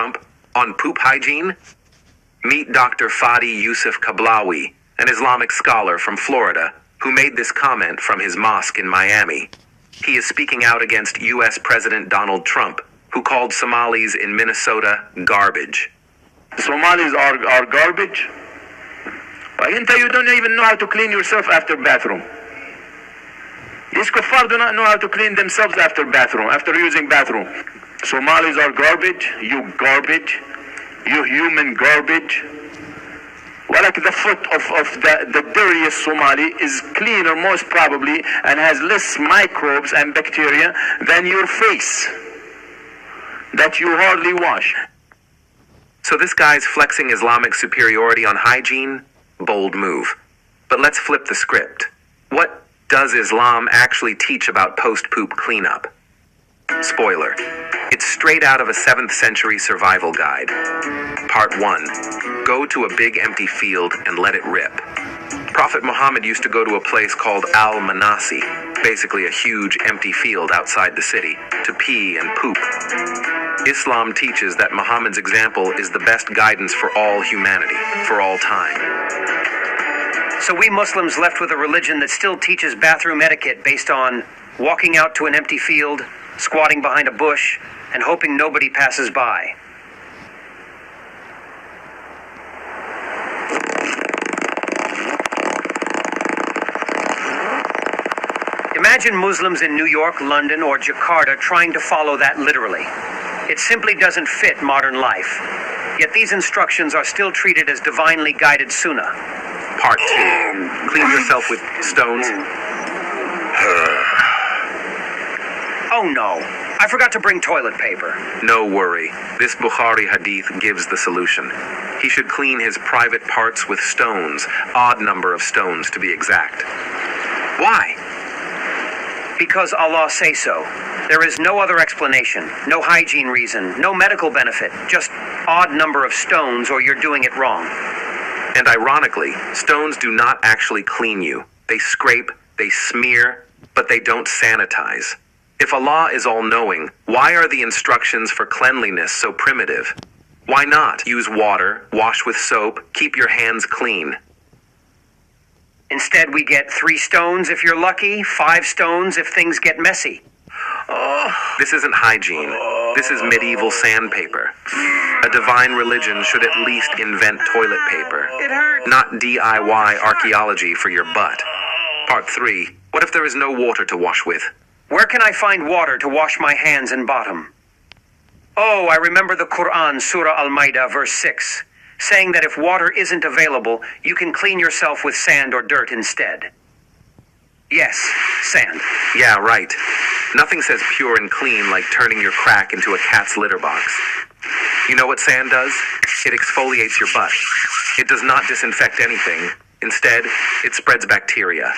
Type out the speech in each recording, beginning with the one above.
Trump on poop hygiene? Meet Dr. Fadi Yusuf Kablawi, an Islamic scholar from Florida, who made this comment from his mosque in Miami. He is speaking out against U.S. President Donald Trump, who called Somalis in Minnesota garbage. Somalis are garbage? You don't even know how to clean yourself after bathroom. These kuffar do not know how to clean themselves after using bathroom. Somalis are garbage, you human garbage. Well, like the foot of the dirtiest Somali is cleaner most probably and has less microbes and bacteria than your face that you hardly wash. So this guy's flexing Islamic superiority on hygiene? Bold move. But let's flip the script. What does Islam actually teach about post-poop cleanup? Spoiler. It's straight out of a 7th century survival guide. Part 1. Go to a big empty field and let it rip. Prophet Muhammad used to go to a place called Al-Manasi, basically a huge empty field outside the city, to pee and poop. Islam teaches that Muhammad's example is the best guidance for all humanity, for all time. So we Muslims left with a religion that still teaches bathroom etiquette based on walking out to an empty field, squatting behind a bush, and hoping nobody passes by. Imagine Muslims in New York, London, or Jakarta trying to follow that literally. It simply doesn't fit modern life. Yet these instructions are still treated as divinely guided sunnah. Part 2. Clean yourself with stones. Oh no, I forgot to bring toilet paper. No worry. This Bukhari hadith gives the solution. He should clean his private parts with stones, odd number of stones to be exact. Why? Because Allah say so. There is no other explanation, no hygiene reason, no medical benefit, just odd number of stones or you're doing it wrong. And ironically, stones do not actually clean you. They scrape, they smear, but they don't sanitize. If Allah is all-knowing, why are the instructions for cleanliness so primitive? Why not use water, wash with soap, keep your hands clean? Instead, we get 3 stones if you're lucky, 5 stones if things get messy. This isn't hygiene. This is medieval sandpaper. A divine religion should at least invent toilet paper, not DIY archaeology for your butt. Part 3. What if there is no water to wash with? Where can I find water to wash my hands and bottom? Oh, I remember the Quran, Surah Al-Ma'idah, verse 6, saying that if water isn't available, you can clean yourself with sand or dirt instead. Yes, sand. Yeah, right. Nothing says pure and clean like turning your crack into a cat's litter box. You know what sand does? It exfoliates your butt. It does not disinfect anything. Instead, it spreads bacteria.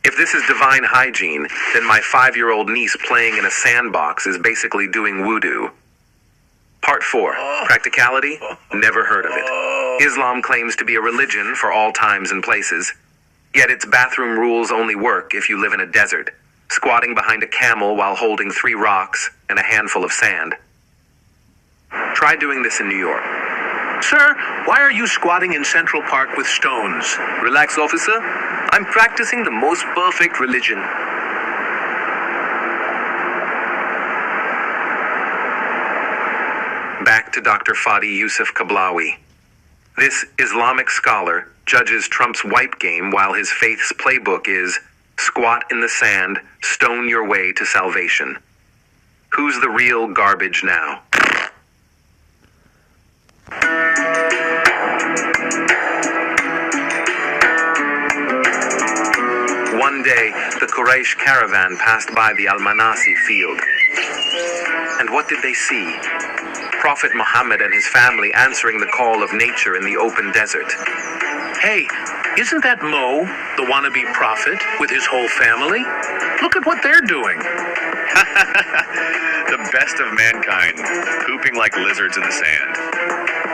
If this is divine hygiene, then my 5-year-old niece playing in a sandbox is basically doing wudu. Part 4. Practicality? Never heard of it. Islam claims to be a religion for all times and places. Yet its bathroom rules only work if you live in a desert, squatting behind a camel while holding 3 rocks and a handful of sand. Try doing this in New York. Sir, why are you squatting in Central Park with stones? Relax, officer. I'm practicing the most perfect religion. Back to Dr. Fadi Yusuf Kablawi. This Islamic scholar judges Trump's wipe game while his faith's playbook is squat in the sand, stone your way to salvation. Who's the real garbage now? One day, the Quraysh caravan passed by the Al-Manasi field. And what did they see? Prophet Muhammad and his family answering the call of nature in the open desert. Hey, isn't that Mo, the wannabe prophet, with his whole family? Look at what they're doing. The best of mankind, pooping like lizards in the sand.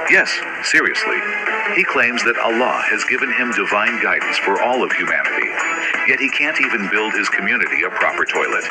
Yes, seriously. He claims that Allah has given him divine guidance for all of humanity, yet he can't even build his community a proper toilet.